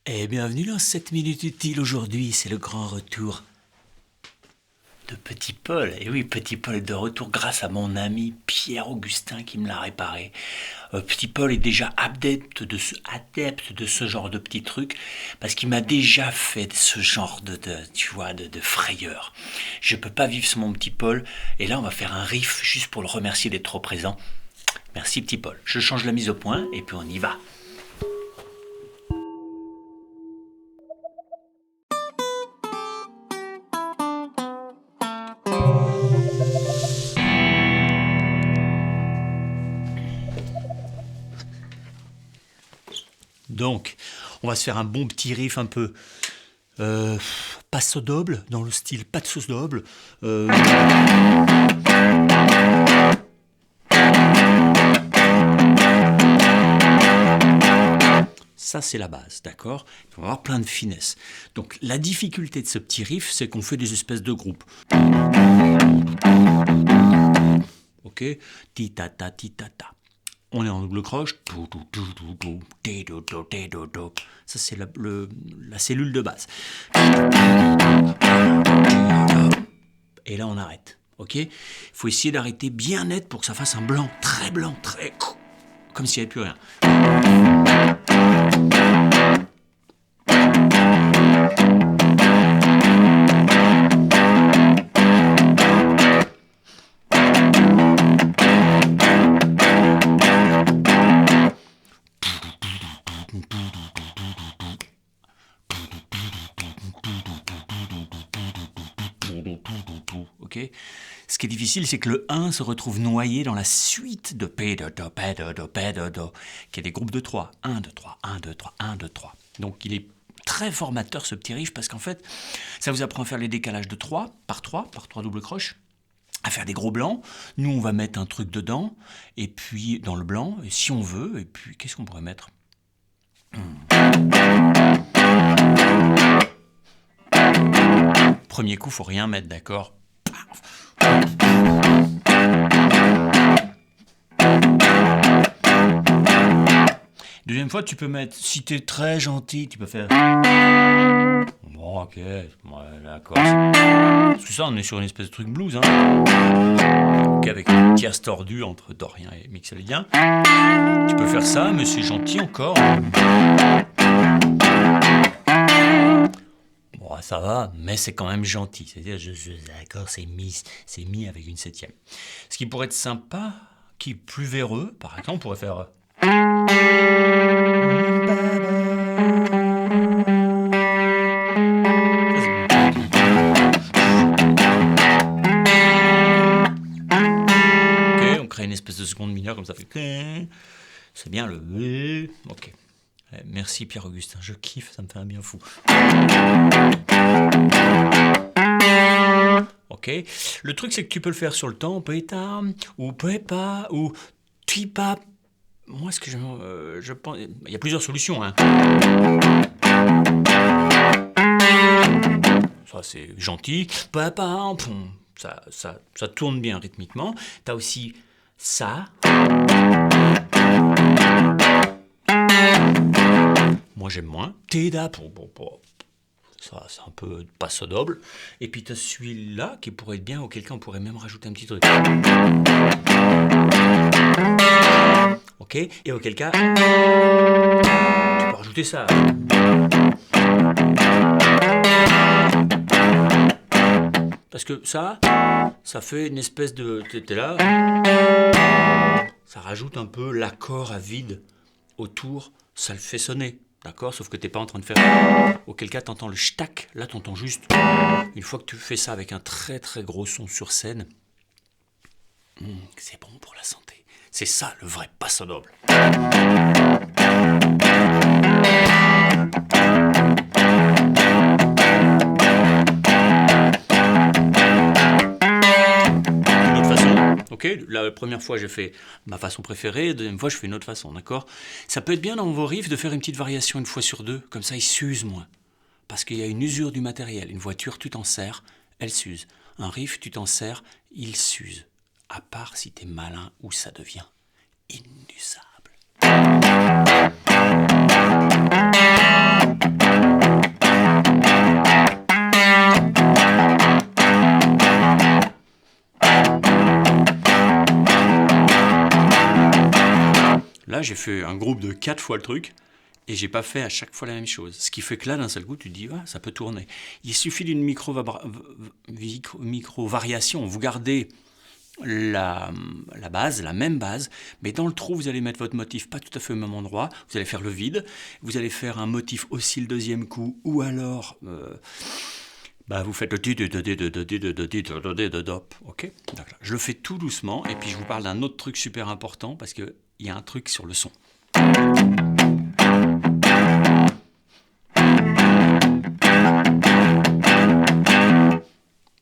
Et bienvenue dans 7 minutes utiles. Aujourd'hui, c'est le grand retour de Petit Paul. Et oui, Petit Paul est de retour grâce à mon ami Pierre-Augustin qui me l'a réparé. Petit Paul est déjà adepte de ce genre de petits trucs parce qu'il m'a déjà fait ce genre de frayeur. Je peux pas vivre sans mon Petit Paul. Et là, on va faire un riff juste pour le remercier d'être trop présent. Merci Petit Paul. Je change la mise au point et puis on y va. Donc, on va se faire un bon petit riff un peu passo doble, dans le style passo doble. Ça, c'est la base, d'accord? On va avoir plein de finesse. Donc, la difficulté de ce petit riff, c'est qu'on fait des espèces de groupes. Ok? Ti-ta-ta, ti-ta-ta. On est en double croche. Ça, c'est la cellule de base. Et là, on arrête. Ok? Il faut essayer d'arrêter bien net pour que ça fasse un blanc, très comme s'il n'y avait plus rien. Ok. Ce qui est difficile, c'est que le 1 se retrouve noyé dans la suite de P-do-do, P-do-do, P-do-do, qui est des groupes de 3. 1, 2, 3, 1, 2, 3, 1, 2, 3. Donc il est très formateur ce petit riff parce qu'en fait, ça vous apprend à faire les décalages de 3 par 3 doubles croches, à faire des gros blancs. Nous, on va mettre un truc dedans, et puis dans le blanc, et si on veut, et puis qu'est-ce qu'on pourrait mettre? Premier coup, faut rien mettre, d'accord? Deuxième fois, tu peux mettre, si t'es très gentil, tu peux faire... Bon, ok, ouais, d'accord. Parce que ça, on est sur une espèce de truc blues, hein. Ok, avec une tierce tordue entre Dorian et Mixolydian. Tu peux faire ça, mais c'est gentil encore. Bon, ça va, mais c'est quand même gentil. C'est-à-dire, d'accord, c'est mis avec une septième. Ce qui pourrait être sympa, qui est plus véreux, par exemple, on pourrait faire... Ok, on crée une espèce de seconde mineure comme ça fait... C'est bien le... Ok. Merci Pierre-Augustin, je kiffe, ça me fait un bien fou. Ok. Le truc, c'est que tu peux le faire sur le temps, péta, ou pépa, ou tipa. Moi, ce que je pense... Il y a plusieurs solutions, hein. Ça, c'est gentil. Papa, ça tourne bien rythmiquement. T'as aussi ça. Moi, j'aime moins. Teda, ça, c'est un peu passo doble. Et puis, tu as celui-là qui pourrait être bien, auquel cas on pourrait même rajouter un petit truc. Ok. Et auquel cas, tu peux rajouter ça. Parce que ça fait une espèce de... T'es là. Ça rajoute un peu l'accord à vide autour. Ça le fait sonner. D'accord? Sauf que t'es pas en train de faire... Auquel cas, t'entends le shtack. Là, t'entends juste... Une fois que tu fais ça avec un très très gros son sur scène, c'est bon pour la santé. C'est ça le vrai passo doble. Une autre façon. Ok, la première fois j'ai fait ma façon préférée, la deuxième fois je fais une autre façon, d'accord? Ça peut être bien dans vos riffs de faire une petite variation une fois sur deux, comme ça ils s'usent moins. Parce qu'il y a une usure du matériel. Une voiture, tu t'en sers, elle s'use. Un riff, tu t'en sers, il s'use. À part si t'es malin ou ça devient inusable. j'ai fait un groupe de 4 fois le truc, et j'ai pas fait à chaque fois la même chose. Ce qui fait que là, d'un seul coup, tu te dis, ça peut tourner. Il suffit d'une micro-variation. Vous gardez la base, la même base, mais dans le trou, vous allez mettre votre motif pas tout à fait au même endroit. Vous allez faire le vide, vous allez faire un motif aussi le deuxième coup, ou alors... vous faites le ok. Je le fais tout doucement, et puis je vous parle d'un autre truc super important, parce qu'il y a un truc sur le son.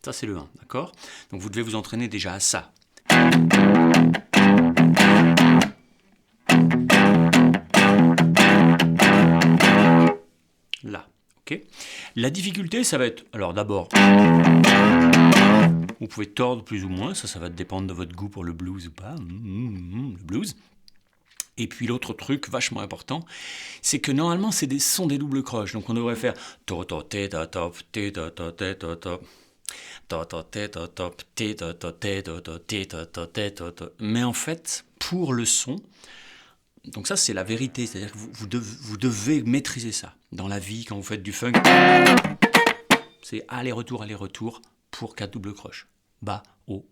Ça, c'est le 1, d'accord? Donc, vous devez vous entraîner déjà à ça. Là, ok? La difficulté, ça va être... Alors, d'abord, vous pouvez tordre plus ou moins. Ça va dépendre de votre goût pour le blues ou pas. Le blues. Et puis l'autre truc vachement important, c'est que normalement c'est des sons des doubles croches. Donc on devrait faire mais en fait, pour le son, donc ça c'est la vérité, c'est-à-dire que vous devez maîtriser ça. Dans la vie, quand vous faites du funk, c'est aller-retour pour 4 doubles croches. Bas, haut,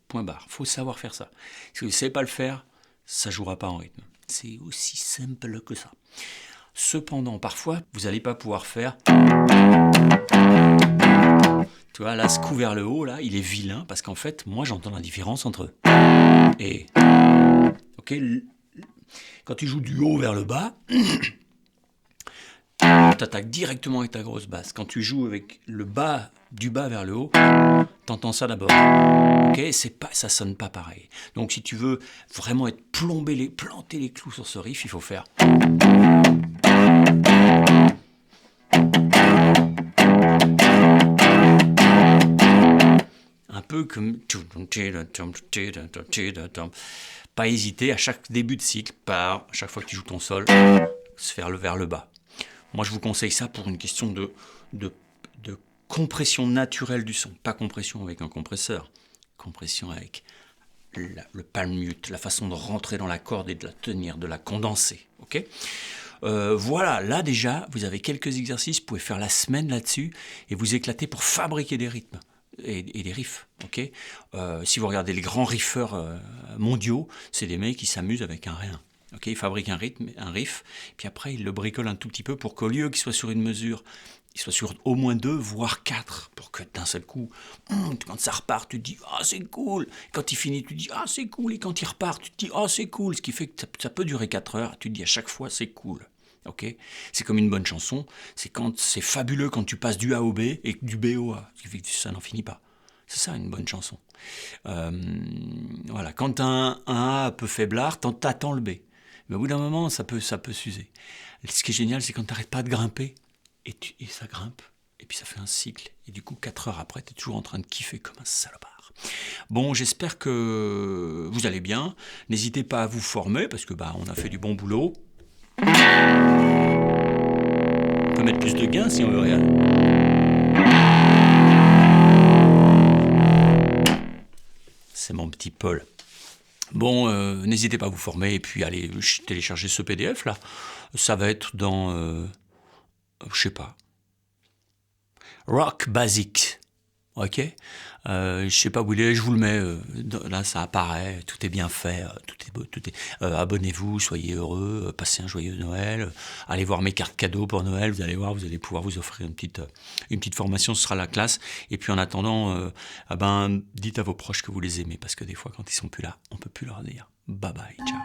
point barre. Faut savoir faire ça. Si vous ne savez pas le faire, ça ne jouera pas en rythme. C'est aussi simple que ça. Cependant, parfois, vous n'allez pas pouvoir faire... Tu vois, là, ce coup vers le haut, là, il est vilain, parce qu'en fait, moi, j'entends la différence entre et... Ok, quand tu joues du haut vers le bas, tu attaques directement avec ta grosse basse. Quand tu joues avec le bas, du bas vers le haut, t'entends ça d'abord. Ok, ça sonne pas pareil. Donc si tu veux vraiment être planter les clous sur ce riff, il faut faire. Un peu comme... Pas hésiter à chaque début de cycle, à chaque fois que tu joues ton sol, se faire vers le bas. Moi, je vous conseille ça pour une question de compression naturelle du son. Pas compression avec un compresseur. Compression avec le palm mute, la façon de rentrer dans la corde et de la tenir, de la condenser. Ok ? Voilà, là déjà, vous avez quelques exercices. Vous pouvez faire la semaine là-dessus et vous éclater pour fabriquer des rythmes. Et des riffs, ok. Si vous regardez les grands riffeurs mondiaux, c'est des mecs qui s'amusent avec un rien. Ok, ils fabriquent un rythme, un riff, puis après ils le bricolent un tout petit peu pour qu'au lieu qu'il soit sur une mesure, il soit sur au moins 2, voire 4, pour que d'un seul coup, quand ça repart, tu te dis « Ah, c'est cool !» Quand il finit, tu te dis « Ah, c'est cool !» Et quand il repart, tu te dis « Ah, c'est cool !» Ce qui fait que ça peut durer 4 heures, tu te dis à chaque fois « C'est cool !» Okay, c'est comme une bonne chanson, c'est fabuleux quand tu passes du A au B et du B au A, ce qui fait que ça n'en finit pas. C'est ça une bonne chanson. Voilà, quand un A un peu faiblard, t'attends le B. Mais au bout d'un moment, ça peut s'user. Ce qui est génial, c'est quand tu n'arrêtes pas de grimper, et ça grimpe, et puis ça fait un cycle. Et du coup, 4 heures après, tu es toujours en train de kiffer comme un salopard. Bon, j'espère que vous allez bien. N'hésitez pas à vous former, parce que on a fait du bon boulot. On peut mettre plus de gain si on veut rien. C'est mon petit Paul. Bon, n'hésitez pas à vous former et puis allez télécharger ce PDF là. Ça va être dans, je sais pas, Rock Basic. Ok, je sais pas où il est, je vous le mets, là ça apparaît, tout est bien fait, tout est beau, abonnez-vous, soyez heureux, passez un joyeux Noël, allez voir mes cartes cadeaux pour Noël, vous allez voir, vous allez pouvoir vous offrir une petite formation, ce sera la classe, et puis en attendant, dites à vos proches que vous les aimez, parce que des fois quand ils sont plus là, on peut plus leur dire bye bye, ciao.